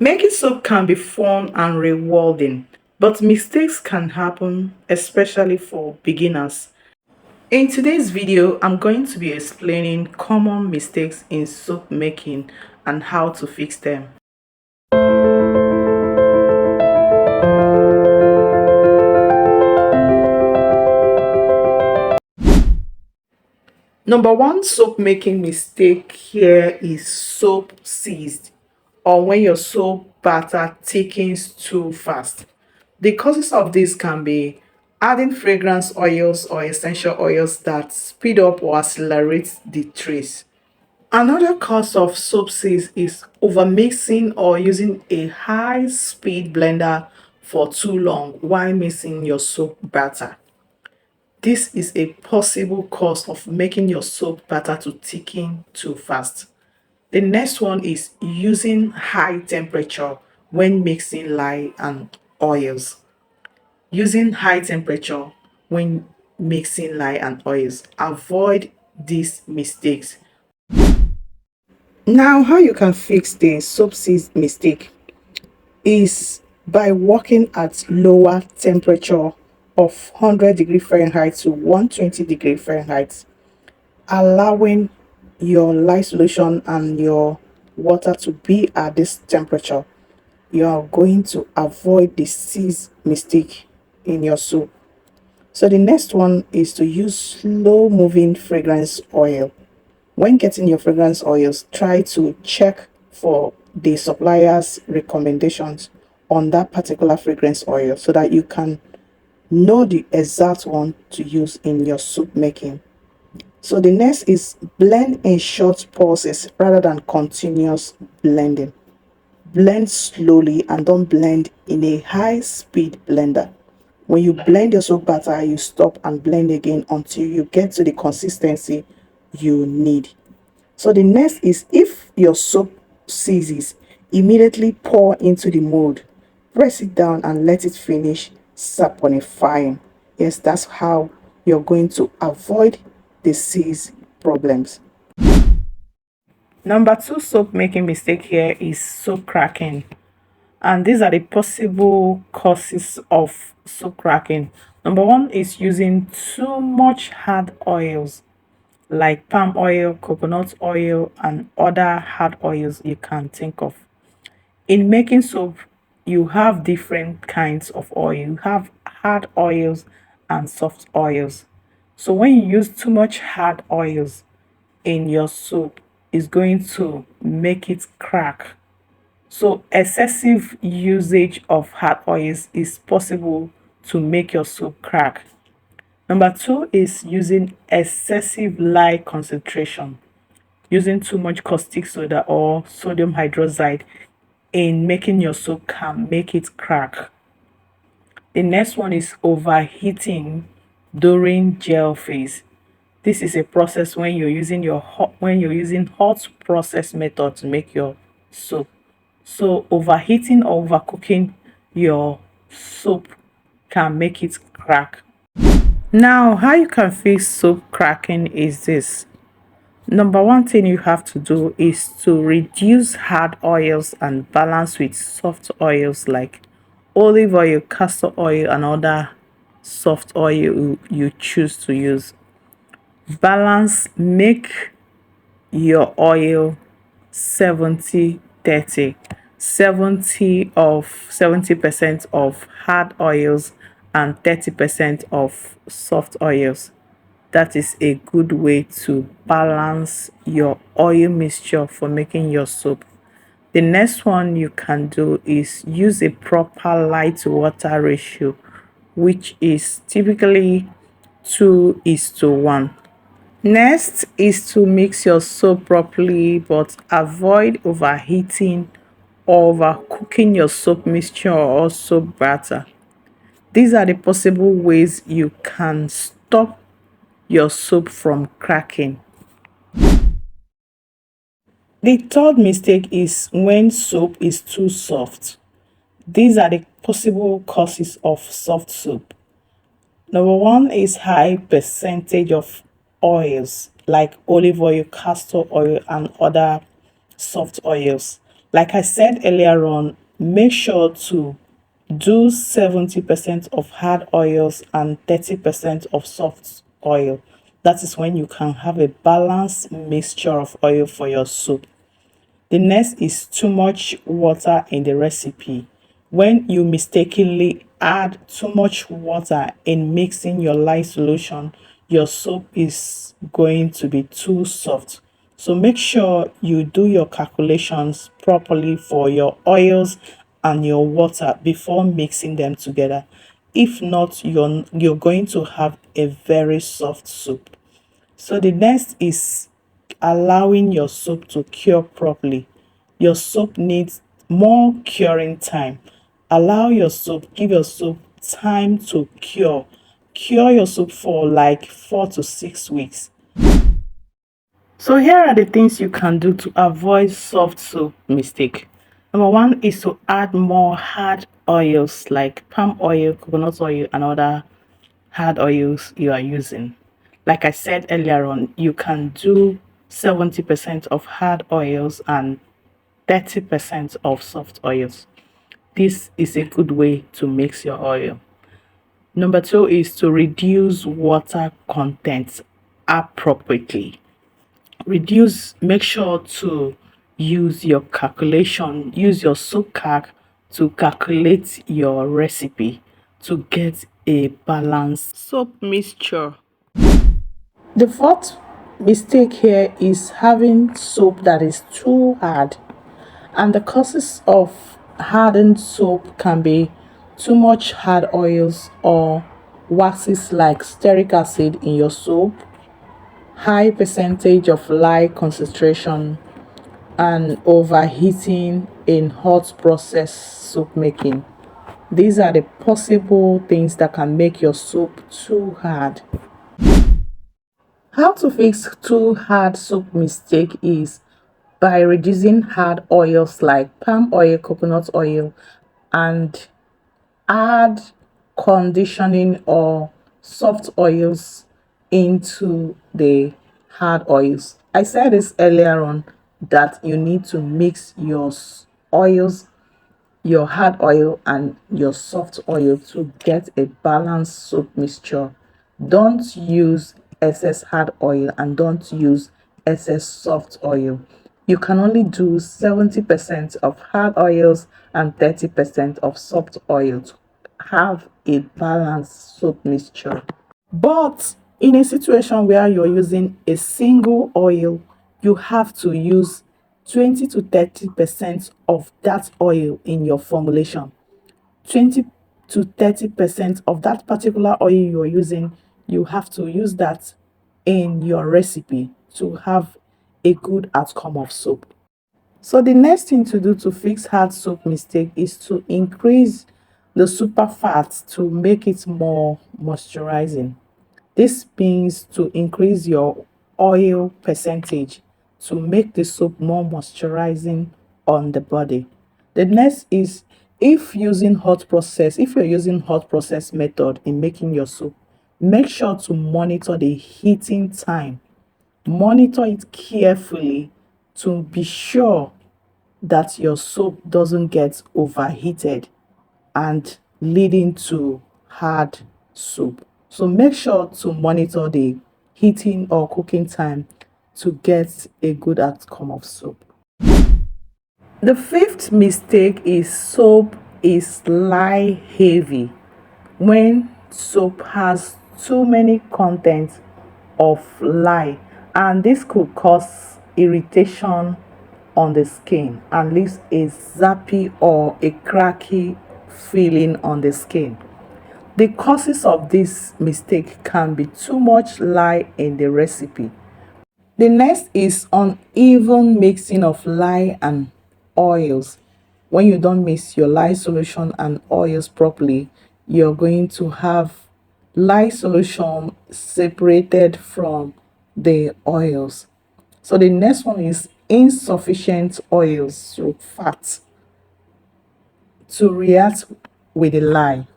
Making soap can be fun and rewarding, but mistakes can happen, especially for beginners. In today's video, I'm going to be explaining common mistakes in soap making and how to fix them. Number one soap making mistake here is soap seized, or when your soap batter thickens too fast. The causes of this can be adding fragrance oils or essential oils that speed up or accelerate the trace. Another cause of soap seize is overmixing or using a high-speed blender for too long while mixing your soap batter. This is a possible cause of making your soap batter to thicken too fast. The next one is using high temperature when mixing lye and oils. Using high temperature when mixing lye and oils. Avoid these mistakes. Now, how you can fix the soap seize mistake is by working at lower temperature of 100°F to 120°F, allowing your lye solution and your water to be at this temperature. You are going to avoid the seize mistake in your soap. So the next one is to use slow moving fragrance oil. When getting your fragrance oils, try to check for the supplier's recommendations on that particular fragrance oil so that you can know the exact one to use in your soap making. So the next is blend in short pulses rather than continuous blending. Blend slowly and don't blend in a high speed blender. When you blend your soap batter, you stop and blend again until you get to the consistency you need. So the next is, if your soap seizes, immediately pour into the mold, press it down and let it finish saponifying. Yes, that's how you're going to avoid the seize problems. Number two soap making mistake here is soap cracking. And these are the possible causes of soap cracking. Number one is using too much hard oils like palm oil, coconut oil, and other hard oils you can think of. In making soap, you have different kinds of oil. You have hard oils and soft oils. So when you use too much hard oils in your soap, it's going to make it crack. So excessive usage of hard oils is possible to make your soap crack. Number two is using excessive lye concentration. Using too much caustic soda or sodium hydroxide in making your soap can make it crack. The next one is overheating during gel phase. This is a process when you're using hot process method to make your soap. So overheating or overcooking your soap can make it crack. Now, how you can fix soap cracking is this. Number one thing you have to do is to reduce hard oils and balance with soft oils like olive oil, castor oil, and other soft oil you choose to use. Balance, make your oil 70-30. 70% of hard oils and 30% of soft oils. That is a good way to balance your oil mixture for making your soap. The next one you can do is use a proper lye to water ratio, which is typically 2:1. Next is to mix your soap properly, but avoid overheating or overcooking your soap mixture or soap batter. These are the possible ways you can stop your soap from cracking. The third mistake is when soap is too soft. These are the possible causes of soft soap. Number one is high percentage of oils like olive oil, castor oil, and other soft oils Like I said earlier on, make sure to do 70% of hard oils and 30% of soft oil. That is when you can have a balanced mixture of oil for your soup. The next is too much water in the recipe. When you mistakenly add too much water in mixing your lye solution, your soap is going to be too soft. So make sure you do your calculations properly for your oils and your water before mixing them together. If not, you're going to have a very soft soup. So the next is allowing your soap to cure properly. Your soap needs more curing time. Allow your soap, give your soap time to cure. Cure your soap for like 4 to 6 weeks. So here are the things you can do to avoid soft soap mistake. Number one is to add more hard oils like palm oil, coconut oil, and other hard oils you are using. Like I said earlier on, you can do 70% of hard oils and 30% of soft oils. This is a good way to mix your oil. Number two is to reduce water content appropriately. Make sure to use your calculation, use your soap calc to calculate your recipe to get a balanced soap mixture. The fourth mistake here is having soap that is too hard, and the causes of hardened soap can be too much hard oils or waxes like stearic acid in your soap, high percentage of lye concentration, and overheating in hot process soap making. These are the possible things that can make your soap too hard. How to fix too hard soap mistake is by reducing hard oils like palm oil, coconut oil, and add conditioning or soft oils into the hard oils. I said this earlier on that you need to mix your oils, your hard oil and your soft oil to get a balanced soap mixture. Don't use excess hard oil and don't use excess soft oil. You can only do 70% of hard oils and 30% of soft oil to have a balanced soap mixture. But in a situation where you're using a single oil, you have to use 20 to 30% of that oil in your formulation. 20 to 30% of that particular oil you're using, you have to use that in your recipe to have a good outcome of soap. So the next thing to do to fix hard soap mistake is to increase the super fat to make it more moisturizing. This means to increase your oil percentage to make the soap more moisturizing on the body. The next is if you're using hot process method in making your soap, make sure to monitor the heating time. Monitor it carefully to be sure that your soap doesn't get overheated and leading to hard soup. So make sure to monitor the heating or cooking time to get a good outcome of soup. The fifth mistake is soap is lye heavy. When soap has too many content of lye, and this could cause irritation on the skin and leaves a zappy or a cracky feeling on the skin. The causes of this mistake can be too much lye in the recipe. The next is uneven mixing of lye and oils. When you don't mix your lye solution and oils properly, you're going to have lye solution separated from the oils. So the next one is insufficient oils, so fat, to react with the lye.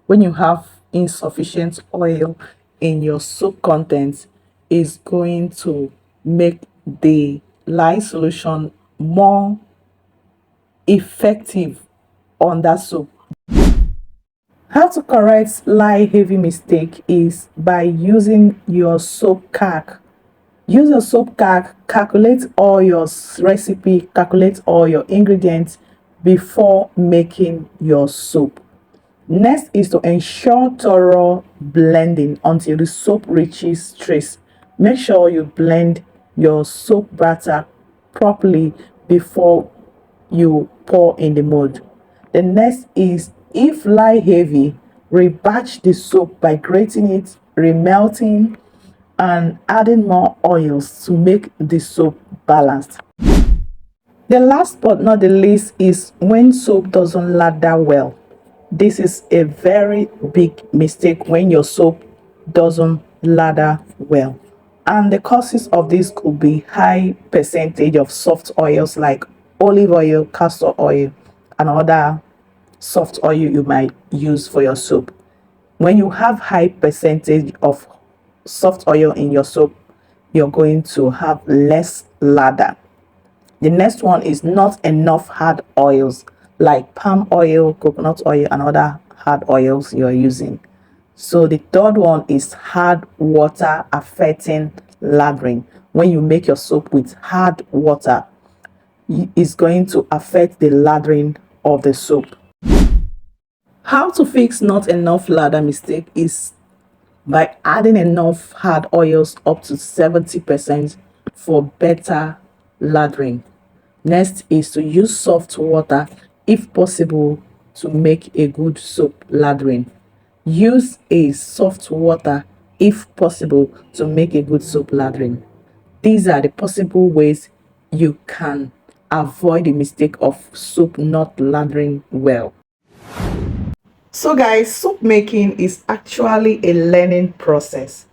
When you have insufficient oil in your soup content, is going to make the lye solution more effective on that soap. How to correct Lye-Heavy mistake is by using your soap calc. Use a soap calc, calculate all your recipe, calculate all your ingredients before making your soap. Next is to ensure thorough blending until the soap reaches trace. Make sure you blend your soap batter properly before you pour in the mold. The next is, if Lye-Heavy, rebatch the soap by grating it, remelting, and adding more oils to make the soap balanced. The last but not the least is when soap doesn't lather well. This is a very big mistake when your soap doesn't lather well. And the causes of this could be high percentage of soft oils like olive oil, castor oil, and other soft oil you might use for your soap. When you have high percentage of soft oil in your soap, you're going to have less lather. The next one is not enough hard oils like palm oil, coconut oil, and other hard oils you're using. So the third one is hard water affecting lathering. When you make your soap with hard water, it's going to affect the lathering of the soap. How to fix not enough lather mistake is by adding enough hard oils up to 70% for better lathering. Next is to use soft water if possible to make a good soap lathering. Use a soft water if possible to make a good soap lathering. These are the possible ways you can avoid the mistake of soap not lathering well. So guys, soap making is actually a learning process,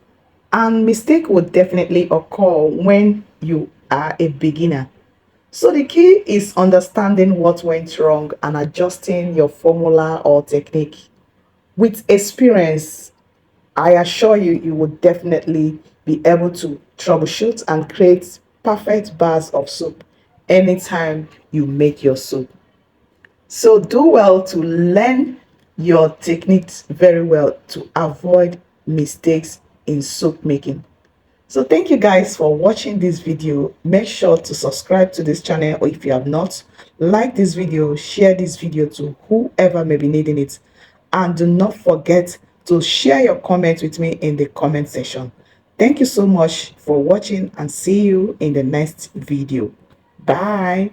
and mistake will definitely occur when you are a beginner. So the key is understanding what went wrong and adjusting your formula or technique. With experience, I assure you, you will definitely be able to troubleshoot and create perfect bars of soap anytime you make your soap. So do well to learn your techniques very well to avoid mistakes in soap making. So thank you guys for watching this video. Make sure to subscribe to this channel, or if you have not, like this video, share this video to whoever may be needing it. And do not forget to share your comments with me in the comment section. Thank you so much for watching, and see you in the next video. Bye.